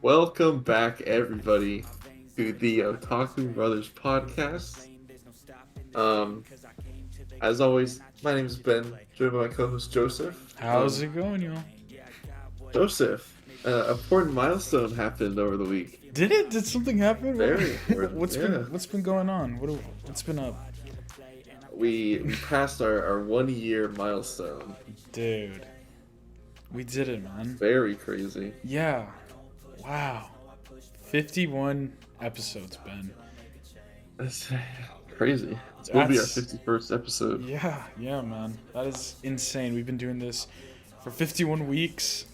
Welcome back, everybody, to the Otaku Brothers podcast. Um, as always, my name is Ben, joined by my co-host Joseph. How's it going, y'all? Joseph, important milestone happened over the week. Did it? Did something happen? Very important. What's Yeah, been going on? What's been up, we passed our 1 year milestone. dude? We did it, man. Very crazy. Yeah. Wow. 51 episodes, Ben. That's crazy. It will be our That's 51st episode. yeah, man. That is insane. We've been doing this for 51 weeks.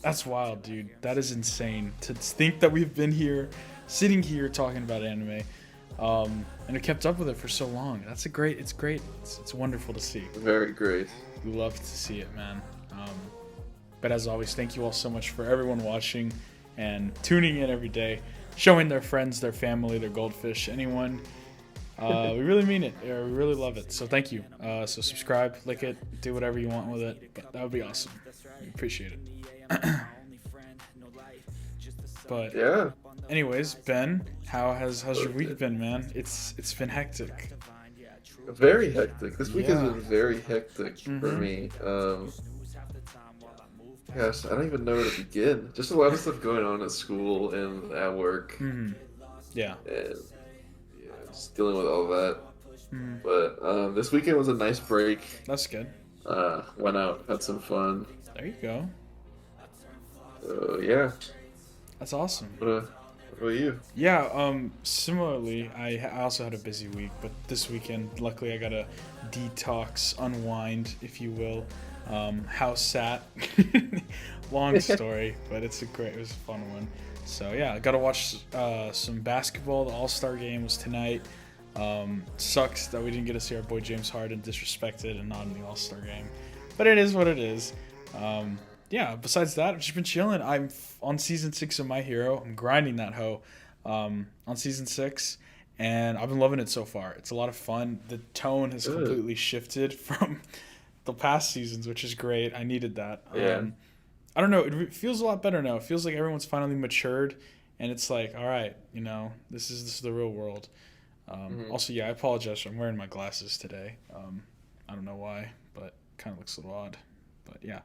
That's wild, dude. That is insane to think that we've been here, sitting here talking about anime, and we kept up with it for so long. It's great. It's wonderful to see. Very great. We love to see it, man. But as always, thank you all so much for everyone watching and tuning in every day, showing their friends, their family, their goldfish, anyone. We really mean it. We really love it. So thank you. So subscribe, like it, do whatever you want with it. But that would be awesome. We appreciate it. But Yeah. anyways, Ben, how's your week been, man? It's been hectic. Very hectic. This week has Yeah. been very hectic for me. Gosh, I don't even know where to begin. Just a lot of stuff going on at school and at work, Yeah. and yeah, just dealing with all that. Mhm. But this weekend was a nice break. That's good. Went out, had some fun. There you go. So yeah. That's awesome. What about you? Yeah, similarly, I also had a busy week, but this weekend, luckily, I got a detox, unwind, if you will. House sat. Long story, but it was a fun one. So yeah, I got to watch some basketball. The All-Star game was tonight. Sucks that we didn't get to see our boy James Harden disrespected and not in the All-Star game, but it is what it is. Yeah, besides that, I've just been chilling. I'm on season 6 of My Hero. I'm grinding that hoe on season 6, and I've been loving it so far. It's a lot of fun. The tone has Good. completely shifted from the past seasons, which is great. I needed that. Yeah. I don't know. It feels a lot better now. It feels like everyone's finally matured, and it's like, all right, this is the real world. Also, yeah, I apologize. I'm wearing my glasses today. I don't know why, but kind of looks a little odd. But yeah.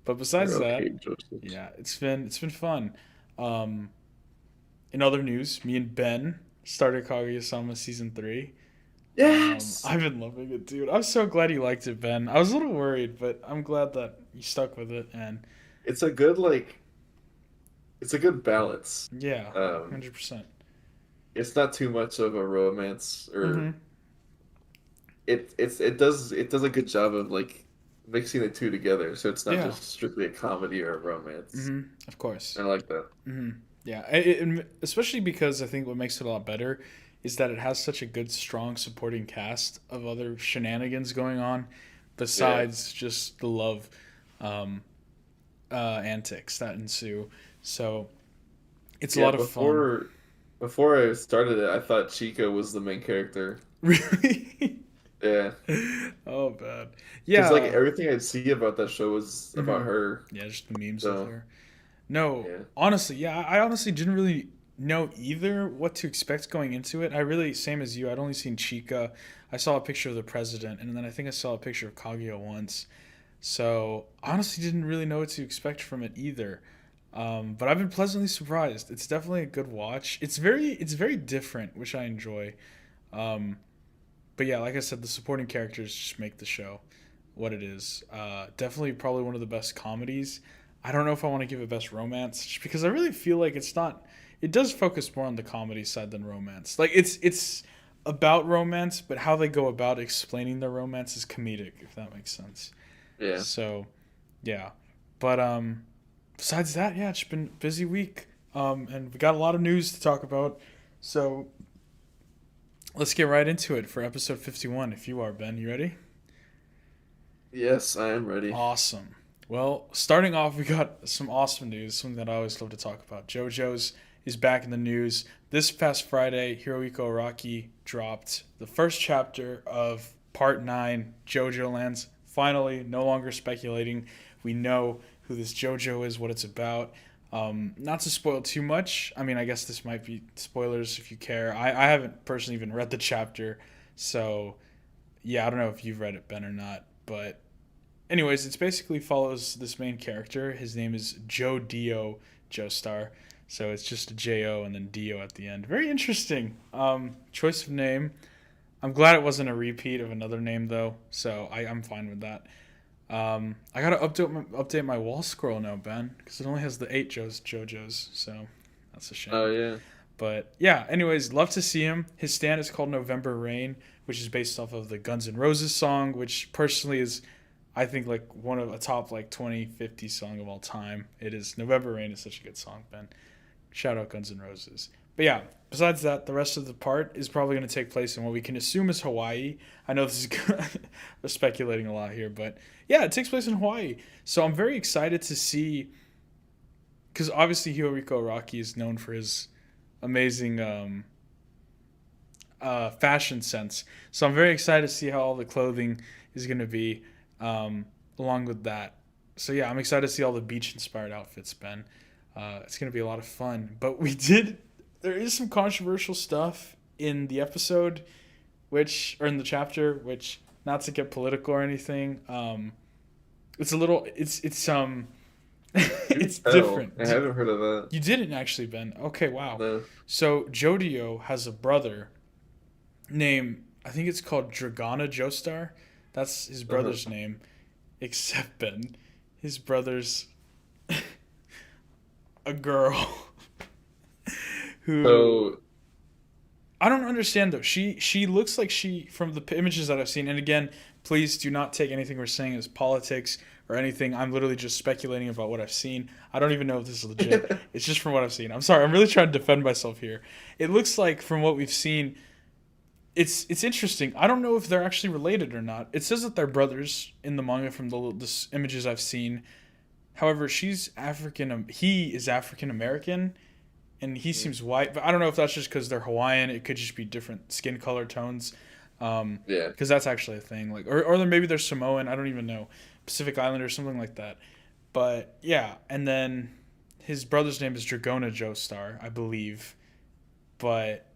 But besides You're that, okay, Joseph. yeah, it's been fun. In other news, me and Ben started Kaguya-sama season 3. Yes. I've been loving it, dude. I'm so glad you liked it, Ben. I was a little worried, but I'm glad that you stuck with it. And It's a good balance. yeah, Um, 100%. it's not too much of a romance, or Mm-hmm. it does a good job of like mixing the two together, so it's not Yeah. just strictly a comedy or a romance. Mm-hmm. Of course. I like that. Mm-hmm. Yeah, especially because I think what makes it a lot better is that it has such a good, strong supporting cast of other shenanigans going on, besides just the love antics that ensue. So it's a lot of fun. Before I started it, I thought Chico was the main character. Really? Yeah, Oh, bad. because Yeah. like everything I'd see about that show was about Mhm. her. Yeah, just the memes So of her. No, yeah, honestly, yeah, I honestly didn't really know either what to expect going into it. I really, same as you, I'd only seen Chica. I saw a picture of the president, and then I think I saw a picture of Kaguya once. So, honestly, didn't really know what to expect from it either. But I've been pleasantly surprised. It's definitely a good watch. It's very different, which I enjoy. Um, but yeah, like I said, the supporting characters just make the show what it is. Definitely, probably one of the best comedies. I don't know if I want to give it best romance, just because I really feel like it's not. It does focus more on the comedy side than romance. Like it's about romance, but how they go about explaining their romance is comedic, if that makes sense. yeah. So, yeah. But besides that, yeah, it's been a busy week. And we got a lot of news to talk about. So let's get right into it for episode 51. If you are, Ben, you ready? Yes, I am ready. Awesome. Well, starting off, we got some awesome news, something that I always love to talk about. JoJo's is back in the news. This past Friday, Hirohiko Araki dropped the first chapter of Part 9, JoJo Lands. Finally, no longer speculating. We know who this JoJo is, what it's about. Not to spoil too much. I mean, I guess this might be spoilers if you care. I haven't personally even read the chapter, so yeah, I don't know if you've read it, Ben, or not. But anyways, it basically follows this main character. His name is Joe Dio Joestar. So it's just a J-O and then Dio at the end. Very interesting. Choice of name. I'm glad it wasn't a repeat of another name though, so I'm fine with that. I gotta update my wall scroll now, Ben, because it only has the 8 JoJo's, so that's a shame. Oh yeah. But yeah, anyways, love to see him. His stand is called November Rain, which is based off of the Guns N' Roses song, which personally is, I think, like one of a top like 2050 song of all time. It is. November Rain is such a good song, Ben. Shout out Guns N' Roses. But yeah, besides that, the rest of the part is probably going to take place in what we can assume is Hawaii. I know this is we're speculating a lot here, but yeah, it takes place in Hawaii. So I'm very excited to see, because obviously Hirohiko Araki is known for his amazing fashion sense. So I'm very excited to see how all the clothing is going to be along with that. So yeah, I'm excited to see all the beach-inspired outfits, Ben. It's going to be a lot of fun. But there is some controversial stuff in the episode, or in the chapter, which, not to get political or anything, it's a little, it's it's different. I haven't heard of that. You didn't actually, Ben. Okay, wow. No. So Jodio has a brother named, I think it's called Dragana Joestar. That's his brother's name. Except, Ben, his brother's a girl who So I don't understand though. She looks like from the images that I've seen. And again, please do not take anything we're saying as politics or anything. I'm literally just speculating about what I've seen. I don't even know if this is legit. It's just from what I've seen. I'm sorry. I'm really trying to defend myself here. It looks like from what we've seen, it's interesting. I don't know if they're actually related or not. It says that they're brothers in the manga from the images I've seen. However, he is African American, and he seems white. But I don't know if that's just because they're Hawaiian. It could just be different skin color tones. yeah. Because that's actually a thing. Like, or maybe they're Samoan. I don't even know, Pacific Islander or something like that. But yeah, and then his brother's name is Dragona Joestar, I believe. But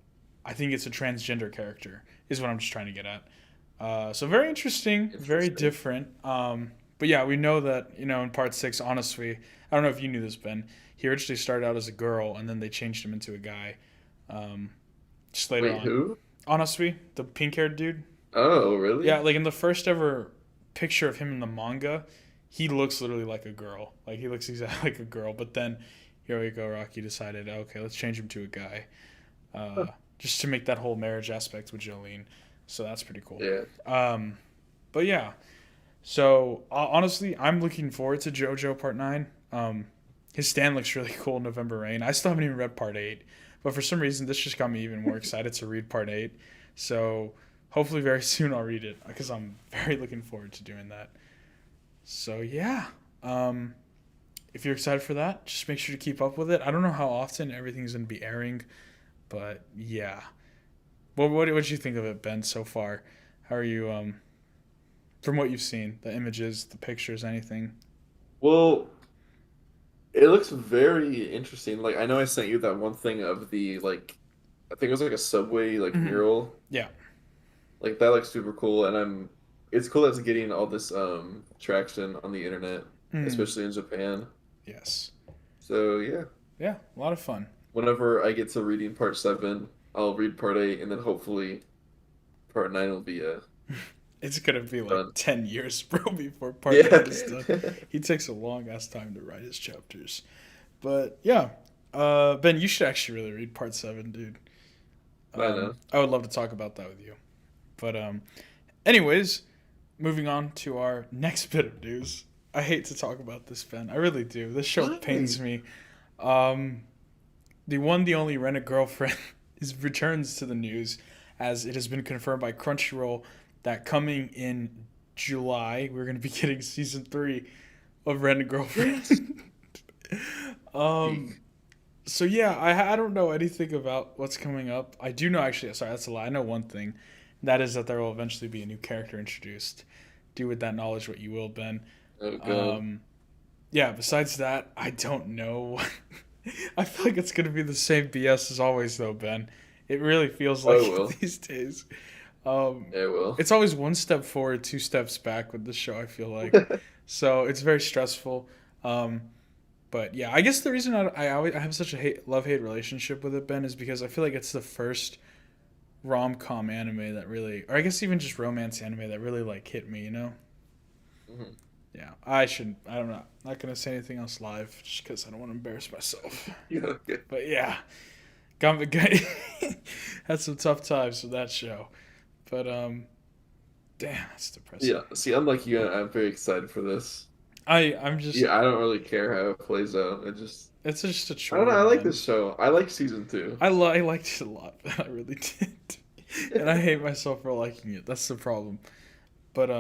I think it's a transgender character, is what I'm just trying to get at. So very interesting, very different. But yeah, we know that, in part 6, honestly, I don't know if you knew this, Ben. He originally started out as a girl, and then they changed him into a guy. Just later on. Who? Honestly, the pink-haired dude. Oh, really? Yeah, like in the first ever picture of him in the manga, he looks literally like a girl. Like, he looks exactly like a girl. But then Hirohiko Araki decided, okay, let's change him to a guy. Just to make that whole marriage aspect with Jolene. So that's pretty cool. Yeah. But yeah. So honestly, I'm looking forward to JoJo Part 9. His stand looks really cool, November Rain. I still haven't even read Part 8. But for some reason, this just got me even more excited to read Part 8. So hopefully very soon I'll read it, because I'm very looking forward to doing that. So yeah. If you're excited for that, just make sure to keep up with it. I don't know how often everything's going to be airing, but yeah. What did you think of it, Ben, so far? How are you, from what you've seen, the images, the pictures, anything? Well, it looks very interesting. Like, I know I sent you that one thing of the, like, I think it was like a subway like mural. Yeah. Like, that looks super cool, and it's cool that it's getting all this traction on the internet, especially in Japan. Yes. So yeah. Yeah, a lot of fun. Whenever I get to reading part 7, I'll read part 8, and then hopefully part 9 will be It's gonna be like done. 10 years, bro, before part Yeah. 9 is done. He takes a long ass time to write his chapters. But yeah. Ben, you should actually really read part 7, dude. I know. I would love to talk about that with you. But anyways, moving on to our next bit of news. I hate to talk about this, Ben. I really do. This show pains me. The only Rent-A-Girlfriend returns to the news, as it has been confirmed by Crunchyroll that coming in July, we're going to be getting season 3 of Rent-A-Girlfriend. So yeah, I don't know anything about what's coming up. I do know, actually, sorry, that's a lie. I know one thing. That is that there will eventually be a new character introduced. Do with that knowledge what you will, Ben. Oh, God. yeah, besides that, I don't know. I feel like it's gonna be the same BS as always, though, Ben. It really feels Oh, like it it will. these days. Um, It will. it's always one step forward, two steps back with the show. I feel like, so it's very stressful. Um, but yeah, I guess the reason I have such a love hate relationship with it, Ben, is because I feel like it's the first rom com anime that really, or I guess even just romance anime that really like hit me. You know? Mhm. Yeah, I shouldn't. I don't know. Not gonna say anything else live just because I don't want to embarrass myself. Yeah, okay. But yeah, got had some tough times with that show. But damn, that's depressing. Yeah. See, unlike you, I'm very excited for this. I'm just. Yeah, I don't really care how it plays out. It's just a I don't know. chore, I like man. this show. I like season two. I liked it a lot. I really did, and I hate myself for liking it. That's the problem. But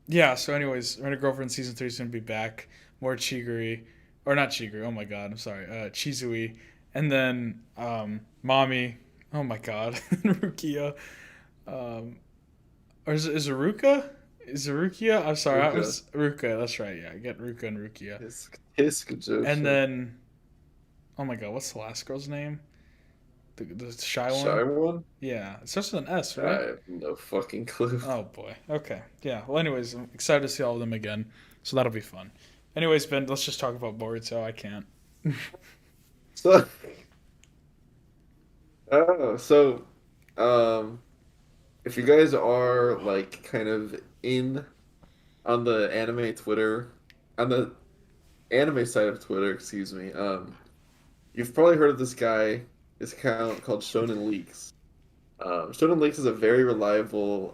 yeah. So, anyways, Rent a Girlfriend season 3 is gonna be back. More Chiguri, or not Chiguri. Oh my god, I'm sorry. Chizui, and then Mommy. Oh my god, Rukia. Um, or is it Ruka? Is it Rukia? I'm sorry, I Ruka. was Ruka. That's right. Yeah, I get Ruka and Rukia. His And JoJo. then, oh my god, what's the last girl's name? The shy Shy one? one? Yeah, it starts with an S, I right? have no fucking clue. Oh boy. Okay. Yeah. Well, anyways, I'm excited to see all of them again, so that'll be fun. Anyways, Ben, let's just talk about Boruto. I can't. So, oh, so, um, if you guys are like kind of in on the anime Twitter, on the anime side of Twitter, excuse me, you've probably heard of this guy, this account called Shonen Leaks. Shonen Leaks is a very reliable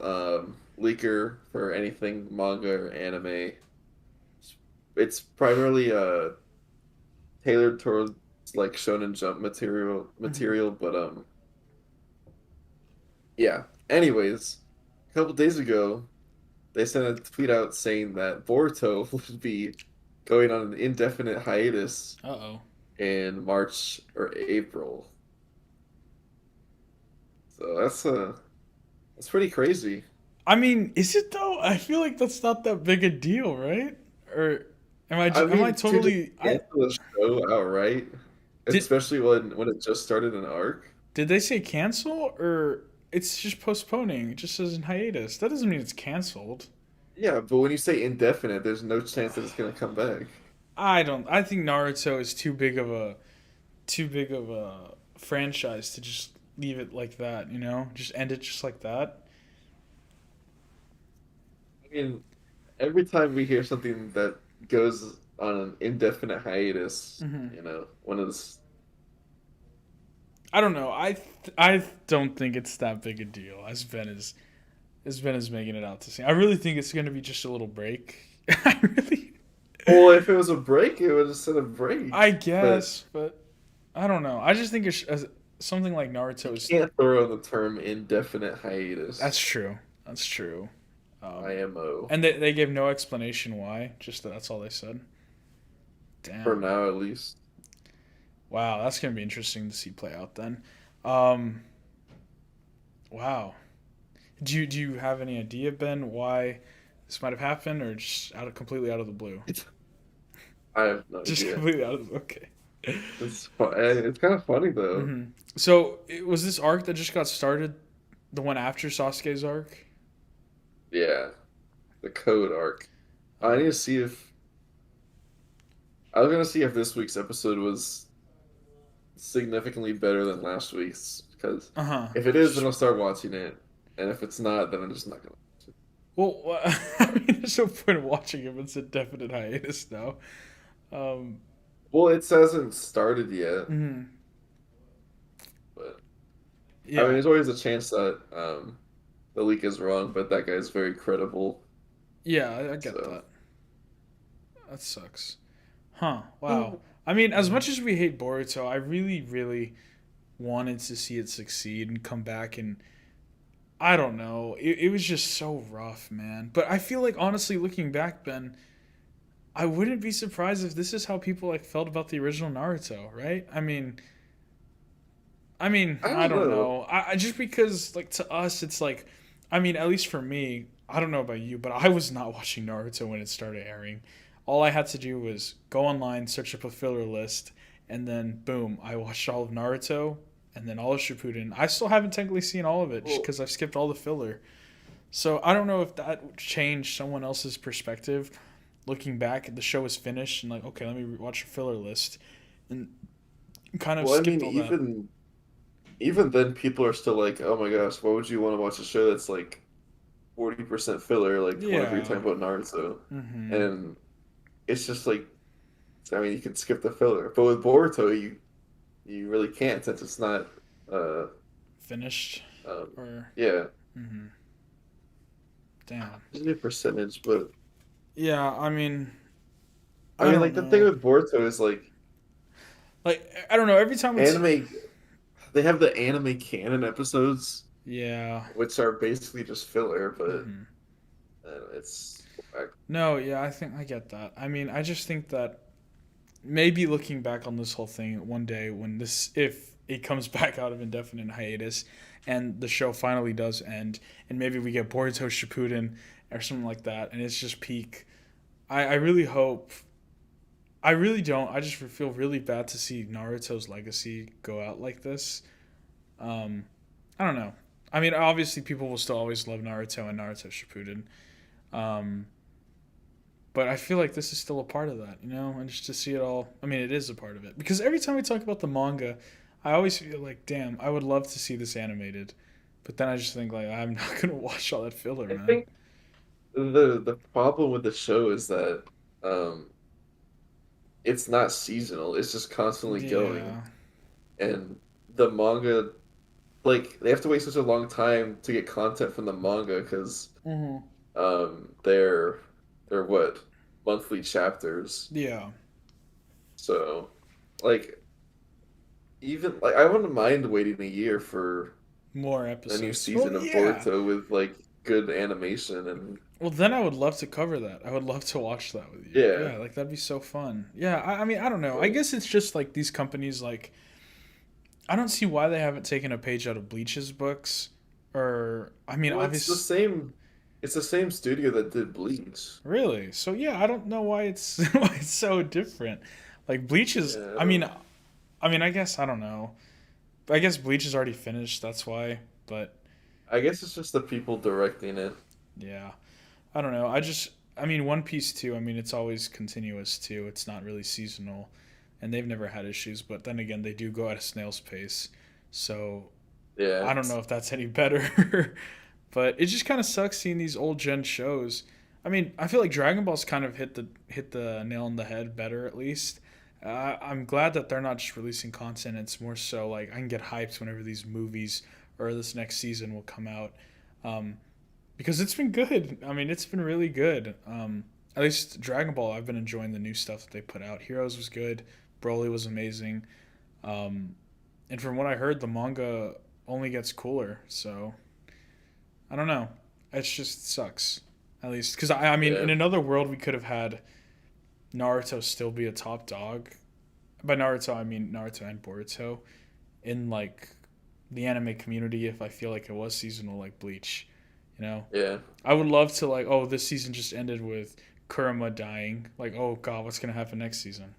leaker for anything manga or anime. It's primarily tailored towards like Shonen Jump Mhm. material, but yeah. Anyways, a couple days ago, they sent a tweet out saying that Boruto would be going on an indefinite hiatus Uh oh. in March or April. So that's pretty crazy. I mean, is it though? I feel like that's not that big a deal, right? Or I am I mean, to just totally? I cancel the show outright, did. especially when it just started an arc. Did they say cancel or it's just postponing? It just says in hiatus. That doesn't mean it's canceled. Yeah, but when you say indefinite, there's no chance that it's gonna come back. I don't. I think Naruto is too big of a franchise to just leave it like that. You know, just end it just like that. I mean, every time we hear something that goes on an indefinite hiatus, Hmm. one of the I don't know. I don't think it's that big a deal as Ben is making it out to seem. I really think it's going to be just a little break. I really. well, if it was a break, it would have said a break. I But guess, but I don't know. I just think something like you Naruto is. can't throw in the term indefinite hiatus. That's true. That's true. IMO. And they gave no explanation why. Just that's all they said. For Damn. now, at least. Wow, that's gonna be interesting to see play out then. Um, wow. Do you have any idea, Ben, why this might have happened, or just completely out of the blue? I have no Just idea. completely out of the okay. It's kind of funny though. So was this arc that just got started the one after Sasuke's arc? Yeah, the code arc. I need Uh, to see if I was gonna see if this week's episode was significantly better than last week's because uh huh. if it is, then I'll start watching it, and if it's not, then I'm just not gonna watch it. Well, I mean, there's no point in watching if it's a definite hiatus now. Um, Well, it hasn't started yet, mhm. but I mean, Yeah, there's always a chance that the leak is wrong, but that guy's very credible, yeah, I get so. that. That sucks. Huh. Wow. I mean, as much as we hate Boruto, I really, really wanted to see it succeed and come back. And I don't know. It was just so rough, man. But I feel like, honestly, looking back, Ben, I wouldn't be surprised if this is how people like felt about the original Naruto, right? I I don't don't know. know. I just because like to us, it's like, I mean, at least for me, I don't know about you, but I was not watching Naruto when it started airing. All I had to do was go online, search up a filler list, and then boom, I watched all of Naruto and then all of Shippuden. I still haven't technically seen all of it Well, because I've skipped all the filler. So I don't know if that changed someone else's perspective. Looking back, the show was finished and like, okay, let me watch a filler list, and kind of well, I skipped mean, all that. even then, people are still like, "Oh my gosh, why would you want to watch a show that's like 40% filler?" Like whenever you're Yeah. talking about Naruto, Mm-hmm. and it's just like, I mean, you can skip the filler, but with Boruto, you really can't since it's not. Uh, Finished um, or. yeah, Mm-hmm. Damn. there's a percentage, but Yeah. I mean, I I mean, don't like the thing know. with Boruto is like Like I don't know. Every time it's anime. They have the anime canon episodes, yeah. which are basically just filler, but Mm-hmm. it's whack. No, yeah, I think I get that. I mean, I just think that maybe looking back on this whole thing one day when this, if it comes back out of indefinite hiatus and the show finally does end, and maybe we get Boruto Shippuden or something like that, and it's just peak. I really hope. I really don't. I just feel really bad to see Naruto's legacy go out like this. Um, I don't know. I mean, obviously, people will still always love Naruto and Naruto Shippuden. Um, But I feel like this is still a part of that, you know, and just to see it all. I mean, it is a part of it because every time we talk about the manga, I always feel like, damn, I would love to see this animated, but then I just think like I'm not gonna watch all that filler, I man. think the problem with the show is that um it's not seasonal. It's just constantly going, Yeah. and the manga like they have to wait such a long time to get content from the manga because Hmm. they're what monthly chapters. Yeah. So like even like I wouldn't mind waiting a year for More a new episodes. Well, season of yeah. Boruto with like good animation and Well, then I would love to cover that. I would love to watch that with you. yeah. Yeah, like that'd be so fun. Yeah, I mean, I don't know. I Well, guess it's just like these companies like I don't see why they haven't taken a page out of Bleach's books. Or I mean, well, obvious. it's the same studio that did Bleach. Really? So yeah, I don't know why it's why it's so different. Like Bleach is. Yeah, I guess I don't know. I guess Bleach is already finished. That's why. But I guess it's just the people directing it. yeah, I don't know. I mean, One Piece too. I mean, it's always continuous too. It's not really seasonal, and they've never had issues. But then again, they do go at a snail's pace. So Yeah, I don't know if that's any better. But it just kind of sucks seeing these old gen shows. I mean, I feel like Dragon Ball's kind of hit the nail on the head better at least. I'm glad that they're not just releasing content. It's more so like I can get hyped whenever these movies or this next season will come out, um, because it's been good. I mean, it's been really good. At least Dragon Ball, I've been enjoying the new stuff that they put out. Heroes was good. Broly was amazing. Um, and from what I heard, the manga only gets cooler. So I don't know. It just sucks. At least because I mean, yeah, in another world, we could have had Naruto still be a top dog. By Naruto, I mean Naruto and Boruto in like the anime community. If I feel like it was seasonal, like Bleach, you know, yeah, I would love to like. Oh, this season just ended with Kurama dying. Like, oh god, what's gonna happen next season?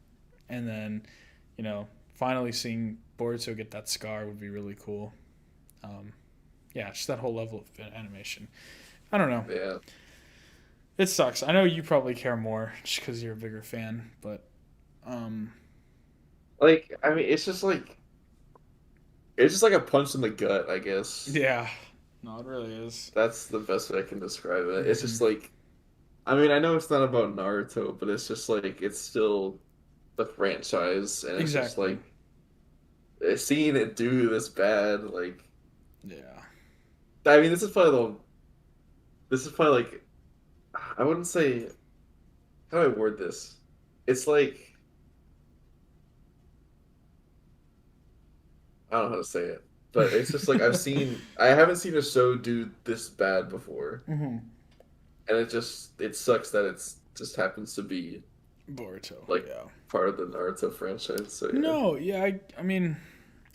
And then, finally seeing Boruto get that scar would be really cool. Um, yeah, just that whole level of animation. I don't know. yeah. It sucks. I know you probably care more just because you're a bigger fan, but um, Like I mean, it's just like a punch in the gut, I guess. yeah, no, it really is. That's the best way I can describe it. It's Hmm. just like I mean, I know it's not about Naruto, but it's just like it's still the franchise, and it's just Exactly. like seeing it do this bad. Like, Yeah. I mean, this is probably like I wouldn't say how do I word this. It's like I don't know how to say it, but it's just like I haven't seen a show do this bad before, Hmm. and it sucks that it's just happens to be Boruto. like Yeah. part of the Naruto franchise. So yeah, No. Yeah. I mean,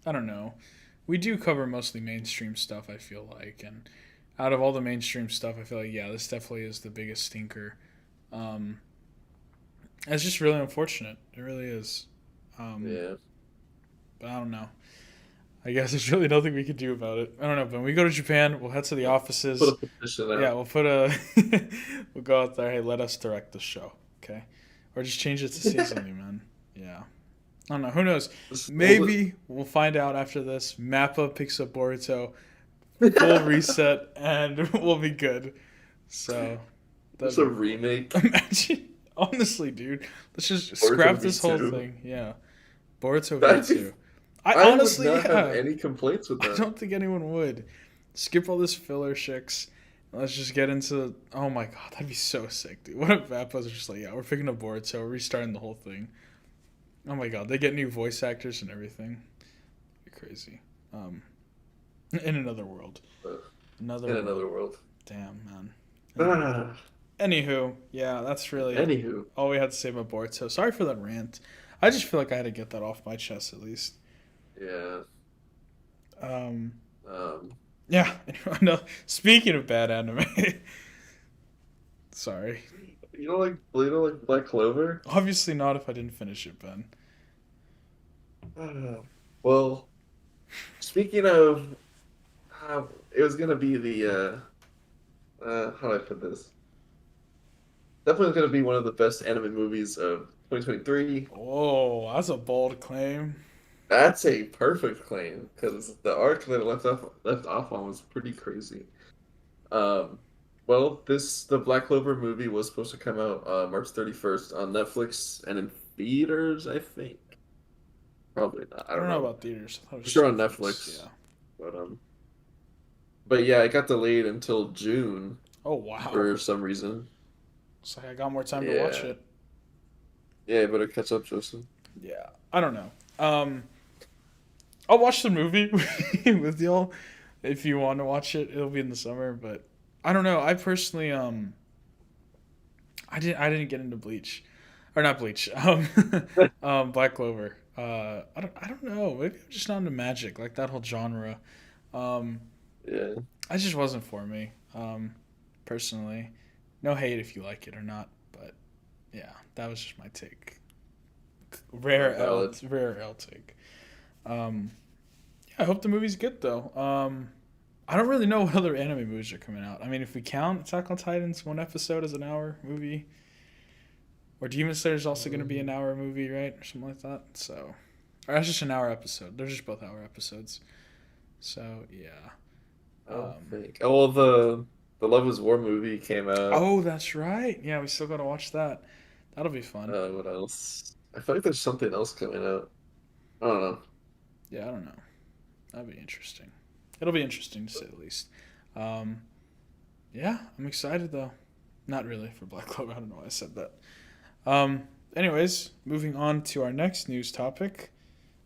I don't know. We do cover mostly mainstream stuff. I feel like, and out of all the mainstream stuff, I feel like yeah, this definitely is the biggest stinker. Um, It's just really unfortunate. It really is. Um, Yeah. but I don't know. I guess there's really nothing we could do about it. I don't know. But when we go to Japan, we'll head to the Put a offices. petition Yeah, out. we'll put a we'll go out there. Hey, let us direct the show, okay? Or just change it to say something, man. Yeah, I don't know. Who knows? Just hold Maybe we'll find out after this. Mappa picks up Boruto, full it. reset, and we'll be good. So that'd Just a be cool. remake. Imagine, honestly, dude. Let's just Boruto scrap this whole V2. thing. Yeah, Boruto V That'd be. two. I I would honestly, not have yeah. any complaints with I that. don't think anyone would. Skip all this filler shicks. Let's just get into. Oh my god, that'd be so sick, dude. What if Vapos are just like, yeah, we're picking up Boruto, we're restarting the whole thing. Oh my god, they get new voice actors and everything. It'd be crazy. Um, in another world. But Another in world. another world. Damn, man. Another world. Ah, Anywho, yeah, that's really anywho. all we had to say about Boruto. Sorry for that rant. I just feel like I had to get that off my chest at least. Yeah. Um, Um. yeah. No, speaking of bad anime, sorry. You don't like Black Clover? Obviously not if I didn't finish it, Ben. Ah, well, speaking of, it was gonna be how do I put this? Definitely gonna be one of the best anime movies of 2023. Oh, that's a bold claim. That's a perfect claim because the arc that it left off on was pretty crazy. Um, well, the Black Clover movie was supposed to come out March 31st on Netflix and in theaters, I think. Probably not. I I don't don't know know. about theaters. I thought it For was sure on Netflix. Netflix, Yeah. but yeah, it got delayed until June Oh wow. for some reason. It's like I got more time to watch Yeah, it. yeah, you better catch up, Justin. Yeah. I don't know. I'll watch the movie with y'all if you want to watch it. It'll be in the summer, but I don't know. I personally I didn't get into Bleach, or not Bleach. Black Clover. I don't know. Maybe I'm just not into magic like that whole genre. Um, Yeah. I just wasn't for me. Personally, no hate if you like it or not, but yeah, that was just my take. Valid. Rare L take. Um, yeah, I hope the movie's good though. I don't really know what other anime movies are coming out. I mean, if we count Attack on Titan's one episode as an hour movie, or Demon Slayer is also going to be an Um, hour movie, right, or something like that. So, or that's just an hour episode. They're just both hour episodes. So yeah. I don't Um, think. Oh well, the Love Is War movie came out. oh, that's right. Yeah, we still got to watch that. That'll be fun. What else? I feel like there's something else coming out. I don't know. Yeah, I don't know. That'd be interesting. It'll be interesting to say the least. Um, yeah, I'm excited though. Not really for Black Clover. I don't know why I said that. Um, anyways, moving on to our next news topic.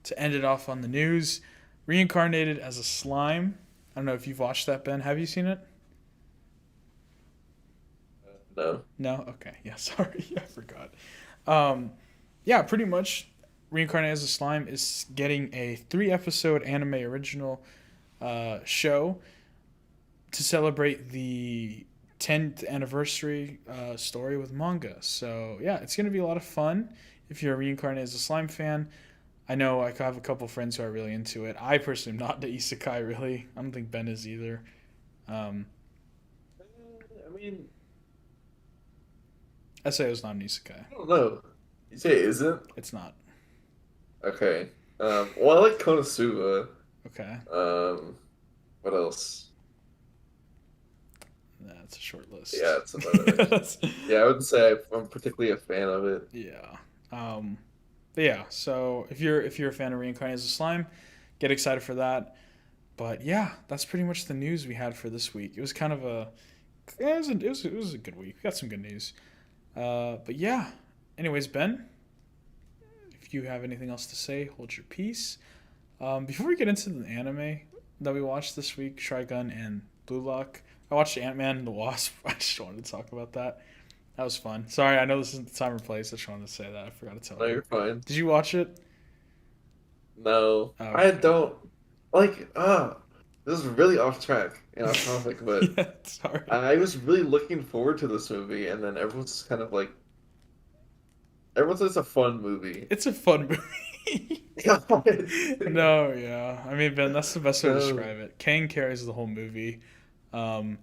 To end it off on the news, reincarnated as a slime. I don't know if you've watched that, Ben. Have you seen it? No. No. Okay. Yeah. Sorry, I forgot. Um, yeah, pretty much. Reincarnated as a slime is getting a 3 episode anime original show to celebrate the 10th anniversary story with manga. So yeah, it's gonna be a lot of fun if you're a reincarnated as a slime fan. I know I have a couple friends who are really into it. I personally am not the isekai really. I don't think Ben is either. Um, I mean, SAO is not an isekai. I don't know. You say it isn't? It's not. Okay. Well, I like Konosuba. Okay, Um, what else? that's a short Yeah, list. it's about it actually. Yeah, I wouldn't say I'm particularly a fan of it. Yeah. Um, but yeah, so if you're a fan of Reincarnated as a Slime, get excited for that. But yeah, that's pretty much the news we had for this week. It was kind of a it was a good week. We got some good news. But yeah. Anyways, Ben, if you have anything else to say, hold your peace. Before we get into the anime that we watched this week, Trigun and Blue Lock, I watched Ant Man and the Wasp. I just wanted to talk about that. That was fun. Sorry, I know this isn't the time or place. I just wanted to say that. I forgot to tell No, you. you're fine. Did you watch it? No, Oh, I okay. don't like. This is really off track and off topic, but Yeah, sorry. I was really looking forward to this movie, and then everyone's just kind of like Everyone says it's a fun movie. It's a fun movie. No, yeah. I mean, Ben, that's the best way to No. describe it. Kang carries the whole movie. Um,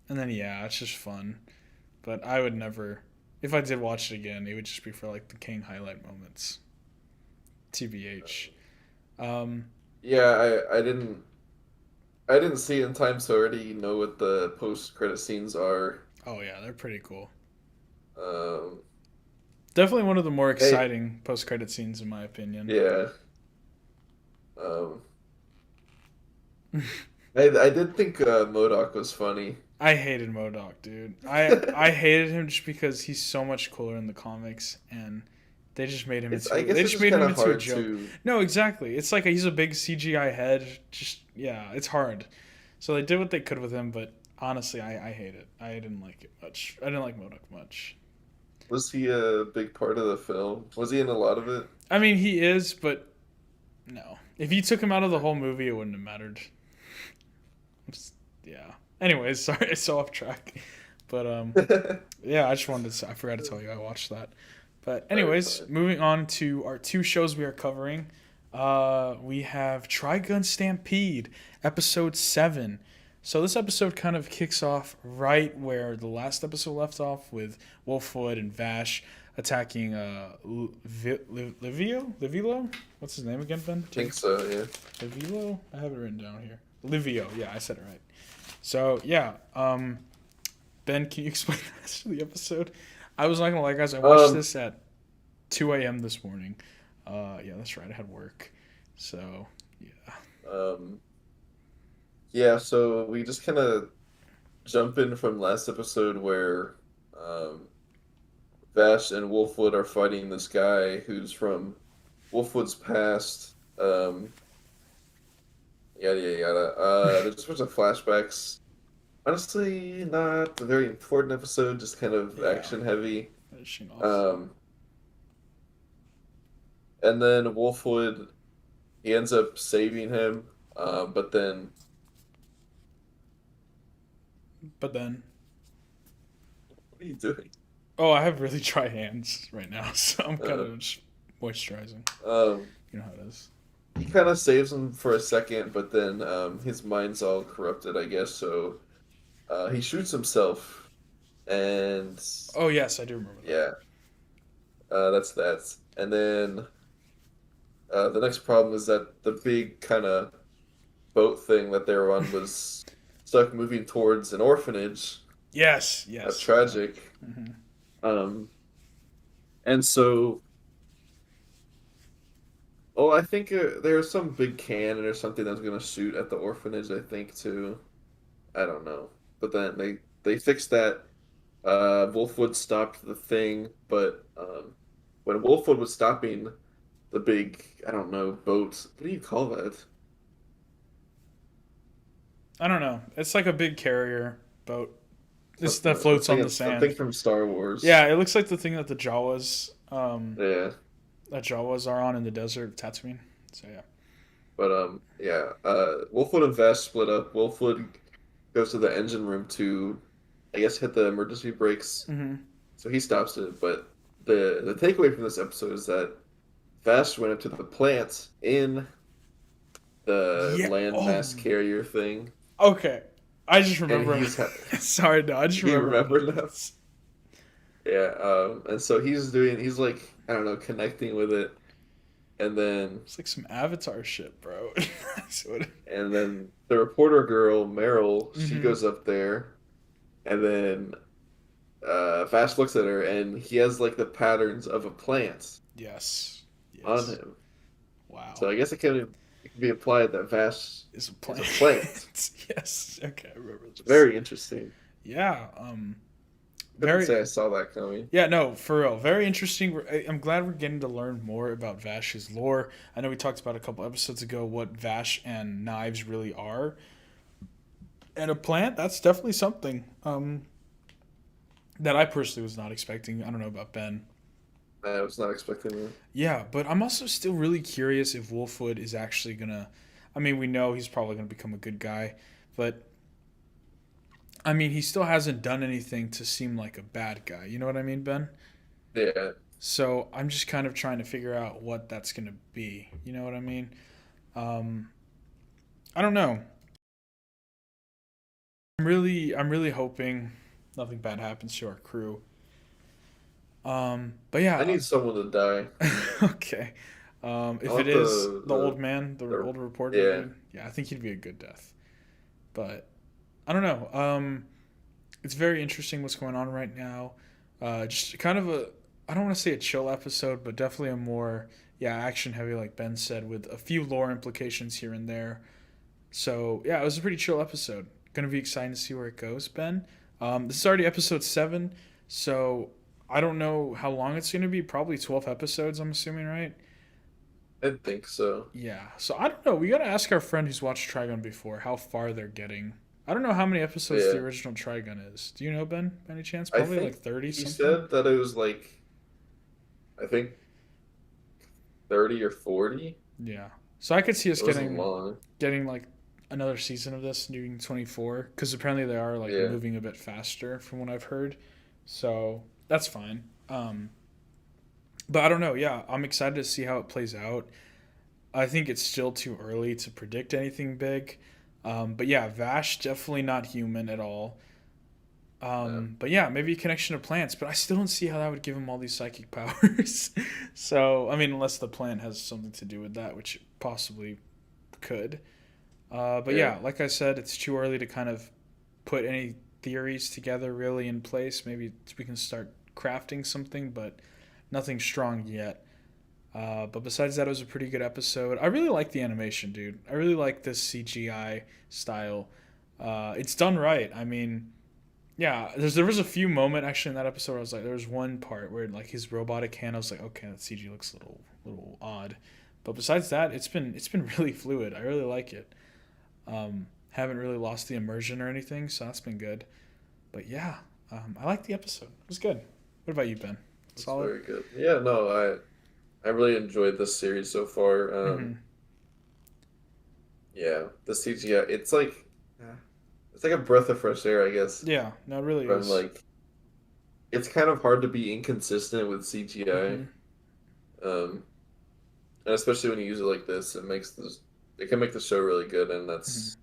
and then, yeah, it's just fun. But I would never, if I did watch it again, it would just be for like the Kang highlight moments. TBH. Um, Yeah, I didn't see it in time, so I already know what the post credit scenes are. oh, yeah, they're pretty cool. Um, Definitely one of the more hey, exciting post credit scenes, in my opinion. yeah. Um, I did think MODOK was funny. I hated Modoc, dude. I hated him just because he's so much cooler in the comics, and I they guess it's just just made kind him of into a hard joke. to. No, exactly. It's like he's a big CGI head. Just yeah, it's hard. So they did what they could with him, but honestly, I hate it. I didn't like it much. I didn't like Modoc much. Was he a big part of the film? Was he in a lot of it? I mean, he is, but no. If you took him out of the whole movie, it wouldn't have mattered. Just, yeah. Anyways, sorry, it's so off track. But yeah, I just wanted to. I forgot to tell you I watched that. But Very anyways, fine. moving on to our two shows we are covering. We have Trigun Stampede, episode 7. So this episode kind of kicks off right where the last episode left off with Wolfwood and Vash attacking Livio? What's his name again, Ben? I think so, yeah. Livio? I have it written down here. Livio, yeah, I said it right. So yeah, Ben, can you explain the rest of the episode? I was not gonna lie, guys. I watched Um, this at 2 a.m. this morning. Yeah, that's right. I had work, so yeah. um, yeah, so we just kind of jump in from last episode where um, Vash and Wolfwood are fighting this guy who's from Wolfwood's past. Yada yada yada. There's just a bunch of flashbacks. Honestly, not a very important episode, just kind of Yeah, action heavy. finishing off. Um, and then Wolfwood, he ends up saving him, but then But then, what are you doing? oh, I have really dry hands right now, so I'm kind Uh, of just moisturizing. um, You know how it is. he kind of saves him for a second, but then his mind's all corrupted, I guess. So he shoots himself, and Oh yes, I do remember that. yeah, that's that. And then the next problem is that the big kind of boat thing that they were on was stuck moving towards an orphanage. Yes, That's yes, yeah. tragic. Hmm. Um, and so, oh, I think there's some big cannon or something that's gonna shoot at the orphanage. I think too. I don't know. But then they fixed that. Wolfwood stopped the thing, but when Wolfwood was stopping the big, I don't know, boat. What do you call that? I don't know. It's like a big carrier boat. It's that floats on Something the something sand. from Star Wars. Yeah, it looks like the thing that Yeah, that Jawas are on in the desert of Tatooine. So yeah. but yeah. Wolfwood and Vash split up. Wolfwood goes to the engine room to, I guess, hit the emergency brakes. Hmm. So he stops it. But the takeaway from this episode is that Vash went up to the plant in the Yeah. Oh. landmass carrier thing, Okay. I just and remember. Sorry, no. I just you remember remember now? this. Yeah. And so he's like, I don't know, connecting with it, and then It's like some Avatar shit, bro. That's what. and then the reporter girl Meryl, she Hmm. goes up there, and then Vash looks at her, and he has like the patterns of a plant Yes. on Yes. him. Wow. So I guess it can be implied that Vash Is a is a plant. plant. Yes. Okay, I remember It's this. very interesting. Yeah. Couldn't Very. say I saw that coming. Yeah, no, for real. Very interesting. I'm glad we're getting to learn more about Vash's lore. I know we talked about a couple episodes ago what Vash and knives really are. And a plant, that's definitely something that I personally was not expecting. I don't know about Ben. I was not expecting that. Yeah, but I'm also still really curious if Wolfwood is actually going to. I mean, we know he's probably going to become a good guy, but I mean, he still hasn't done anything to seem like a bad guy. You know what I mean, Ben? Yeah. So I'm just kind of trying to figure out what that's gonna be. You know what I mean? Um, I don't know. I'm really hoping nothing bad happens to our crew. But I yeah, need someone to die. okay. I If it want is the old man, the the old reporter yeah. dude, yeah, I think he'd be a good death. But I don't know. It's very interesting what's going on right now. Just kind of a, I don't want to say a chill episode, but definitely a more, yeah, action heavy, like Ben said, with a few lore implications here and there. So yeah, it was a pretty chill episode. Gonna be exciting to see where it goes, Ben. This is already episode 7, so I don't know how long it's gonna be. Probably 12 episodes, I'm assuming, right? I think so. Yeah. So I don't know. We gotta ask our friend who's watched Trigun before how far they're getting. I don't know how many But episodes the yeah. original Trigun is. Do you know, Ben? By any chance? I Probably like think 30 he something. said that it was like I think 30 or 40. Yeah. So I could see us It wasn't getting long. like another season of this, doing 24, because apparently they are like Yeah. moving a bit faster from what I've heard. So that's fine. But I don't know. Yeah, I'm excited to see how it plays out. I think it's still too early to predict anything big. But yeah, Vash definitely not human at all. No. But yeah, maybe a connection to plants, but I still don't see how that would give him all these psychic powers. So I mean, unless the plant has something to do with that, which it possibly could. But Yeah. yeah, like I said, it's too early to kind of put any theories together really in place. Maybe we can start crafting something, but nothing strong yet. But besides that, it was a pretty good episode. I really like the animation, dude. I really like this CGI style. It's done right. I mean, yeah, there was a few moment actually in that episode where I was like, there was one part where like his robotic hand, I was like, okay, that CG looks a little odd. But besides that, it's been really fluid. I really like it. Haven't really lost the immersion or anything, so that's been good. But yeah, I like the episode. It was good. What about you, Ben? That's Solid. very good. Yeah, no, I really enjoyed this series so far. Mm-hmm. Yeah, the CGI, yeah, it's like a breath of fresh air, I guess. Yeah, no, it really From is. like it's kind of hard to be inconsistent with CGI. Mm-hmm. Um, and especially when you use it like this, it can make the show really good, and Mm-hmm. that's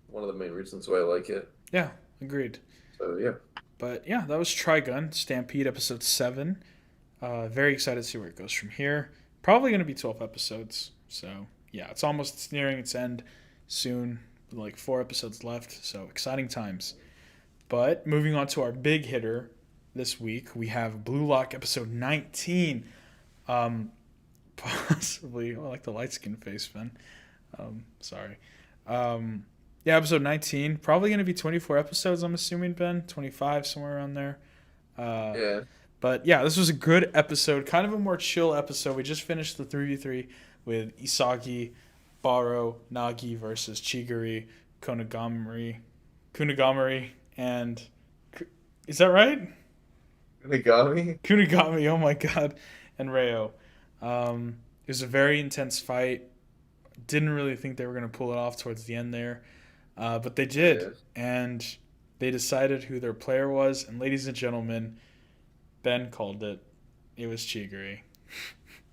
one of the main reasons why I like it. Yeah, agreed. So yeah, But yeah, that was Trigun Stampede episode 7. Very excited to see where it goes from here. Probably going to be 12 episodes. So yeah, it's nearing its end soon. Like 4 episodes left. So exciting times. But moving on to our big hitter this week, we have Blue Lock episode 19. Um, possibly, I like the light skin face, Ben. Sorry. Um, yeah, episode 19. Probably going to be 24 episodes, I'm assuming, Ben. 25, somewhere around there. Uh, yeah, but yeah, this was a good episode. Kind of a more chill episode. We just finished the 3v3 with Isagi, Baro, Nagi versus Chigiri, Kunagamari, and. Is that right? Origami. Kunigami, oh my god, and Reo. It was a very intense fight. Didn't really think they were going to pull it off towards the end there, but they did, Yeah, and they decided who their player was. And ladies and gentlemen, Ben called it. It was Chigiri.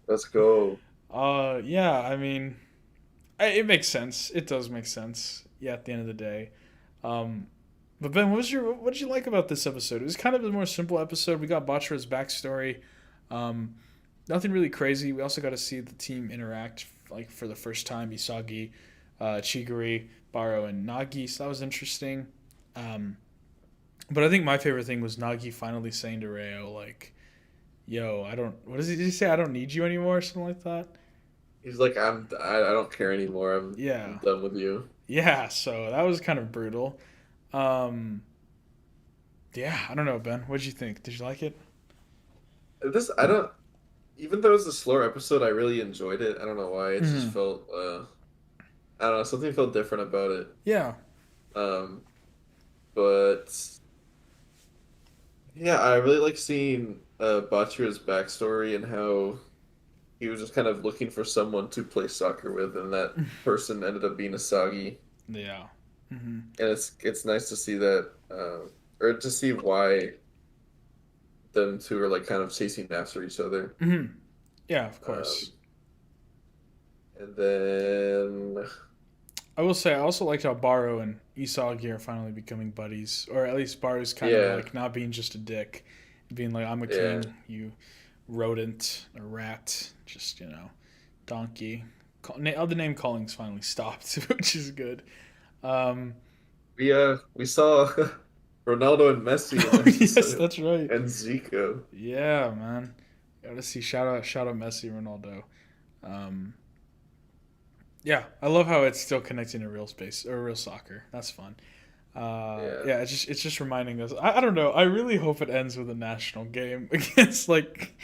let's go. Yeah, I mean, it makes sense. It does make sense. Yeah, at the end of the day. Um, but Ben, what did you like about this episode? It was kind of a more simple episode. We got Bachira's backstory. Um, Nothing really crazy. We also got to see the team interact like for the first time. Isagi, Chigiri, Baro, and Nagi. So that was interesting. Um, but I think my favorite thing was Nagi finally saying to Reo like, "Yo, I don't. What did he say? I don't need you anymore," or something like that. He's like, I don't care anymore. I'm Yeah, done with you. yeah. So that was kind of brutal. Um, yeah, I don't know, Ben. What did you think? Did you like it? This I don't. Even though it was a slower episode, I really enjoyed it. I don't know why. It just Mm-hmm. felt, I don't know, something felt different about it. Yeah. Um, but yeah, I really like seeing Bachira's backstory and how he was just kind of looking for someone to play soccer with, and that person ended up being Asagi. Yeah. Mm-hmm. And it's nice to see that, or to see why them two are like kind of chasing after each other. Hmm. Yeah, of Um, course. and then I will say I also liked how Baro and Isagi are finally becoming buddies, or at least Baro's kind of yeah, like not being just a dick, being like, "I'm a yeah, king, you rodent, a rat, just donkey." Other name calling's finally stopped, which is good. Um, we saw Ronaldo and Messi in oh this yes, episode, that's right. and Zico. Yeah, man. Gotta see shout out Messi, Ronaldo. Um, yeah, I love how it's still connecting to real space or real soccer. That's fun. Yeah, Yeah, it's just reminding us. I don't know. I really hope it ends with a national game against like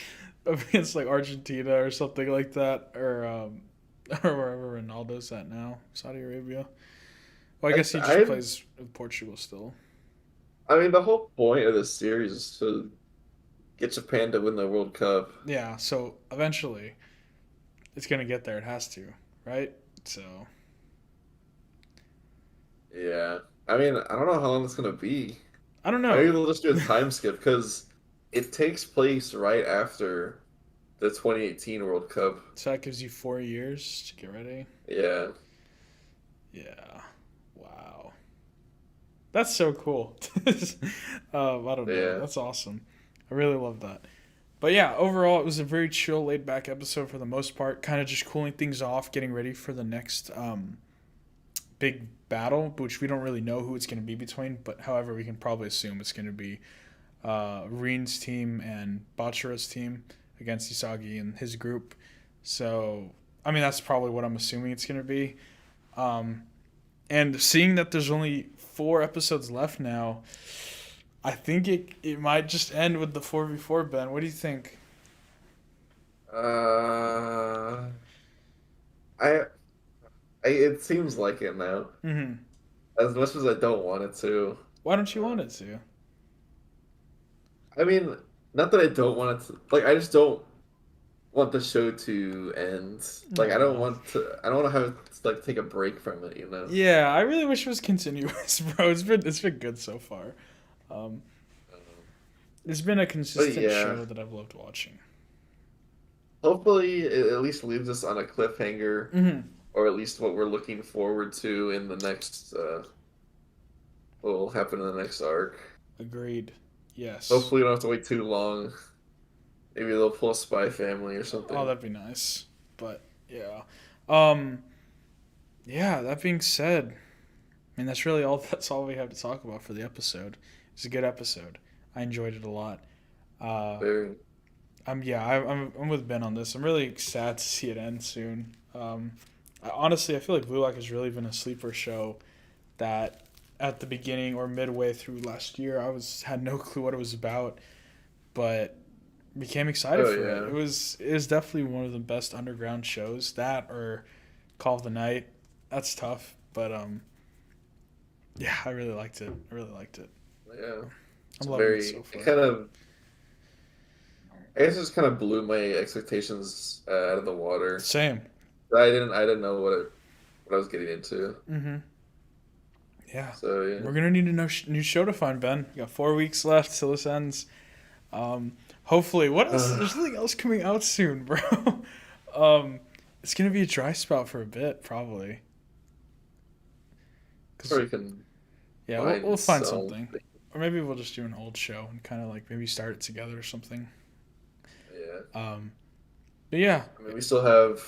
Argentina or something like that, or wherever Ronaldo's at now, Saudi Arabia. Well, I I guess he just I plays with Portugal still. I mean the whole point of this series is to get Japan to win the World Cup. Yeah, so eventually it's gonna get there. It has to, right? So Yeah, I mean I don't know how long it's gonna be. I don't Maybe know. they'll just do a time skip because it takes place right after the 2018 World Cup. So that gives you 4 years to get ready. Yeah, Yeah. Wow. That's so cool. I don't know. yeah, That's awesome. I really love that. But yeah, overall, it was a very chill, laid back episode for the most part. Kind of just cooling things off, getting ready for the next big battle, which we don't really know who it's going to be between. But however, we can probably assume it's going to be Reen's team and Bachira's team against Isagi and his group. So, I mean, that's probably what I'm assuming it's going to be. Um, and seeing that there's only 4 episodes left now, I think it might just end with the 4v4, Ben. What do you think? uh, I, it seems like it now. Hmm. As much as I don't want it to. Why don't you want Um, it to? I mean, not that I don't want it to. Like, I just don't want the show to end. Like, I don't No. want to. I don't want to have it, like take a break from it. You know. Yeah, I really wish it was continuous, bro. It's been good so far. Um, Um, it's been a But consistent yeah, show that I've loved watching. hopefully it at least leaves us on a cliffhanger, Hmm. or at least what we're looking forward to in the next. What will happen in the next arc. Agreed. Yes. Hopefully, we don't have to wait too long. Maybe they'll pull a Spy Family or Oh, something. that'd be nice. But yeah. Um, yeah, that being said, I mean that's really all that's all we have to talk about for the episode. It's a good episode. I enjoyed it a lot. Uh, Very. I'm with Ben on this. I'm really sad to see it end soon. Honestly, I feel like Blue Lock has really been a sleeper show that at the beginning or midway through last year I was had no clue what it was about, but became excited Oh for it. yeah. It is definitely one of the best underground shows. That or Call of the Night. That's tough, but yeah, I really liked it. I really liked it. Yeah. I'm It's loving it very. so It far. kind of. I guess it just kind of blew my expectations out of the water. Same. I didn't know what I was getting into. Mhm. Yeah. So yeah. We're gonna need a new show to find, Ben. We got 4 weeks left till this ends. Hopefully, what else? There's something else coming out soon, bro. um, it's gonna be a dry spell for a bit, probably. Cause Or you can yeah, we'll find find something. something, or maybe we'll just do an old show and kind of like maybe start it together or something. Yeah. Um, but yeah, I mean, we still have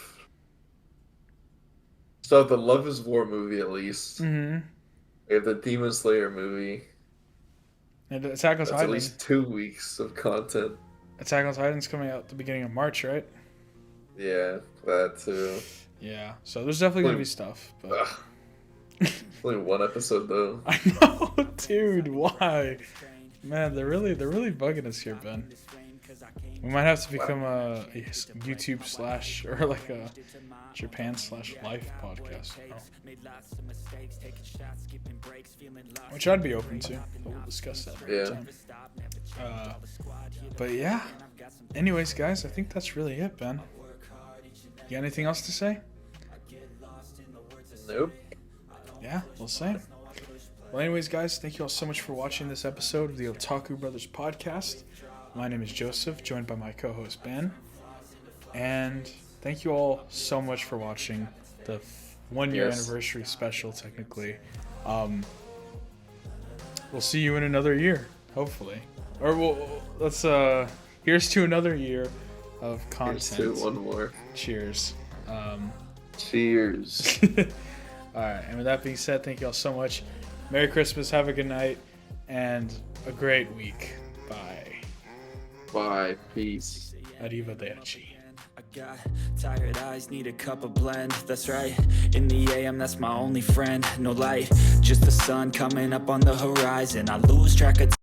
the Love Is War movie at least. mm-hmm. We have the Demon Slayer movie. And Attack on That's at Titan. least 2 weeks of content. Attack on Titan's coming out at the beginning of March, right? Yeah, that too. Yeah, so there's definitely gonna Only, be stuff, but ugh, only one episode though. I know, dude. Why? Man, they're really bugging us here, Ben. We might have to become a YouTube slash or like a Japan slash life podcast, which I'd be open to. But we'll discuss that another Yeah. time. But yeah. Anyways, guys, I think that's really it, Ben. You got anything else to say? Nope. Yeah, we'll say. Well, anyways, guys, thank you all so much for watching this episode of the Otaku Brothers podcast. My name is Joseph, joined by my co-host Ben. And thank you all so much for watching the 1 year Yes. anniversary special, technically. We'll see you in another year, hopefully. Or here's to another year of content. Here's to one more. Cheers. Cheers. All right, and with that being said, thank you all so much. Merry Christmas, have a good night, and a great week. Bye. Bye. Peace. Arrivederci. I got tired eyes, need a cup of blend. That's right, in the AM, that's my only friend. No light, just the sun coming up on the horizon. I lose track of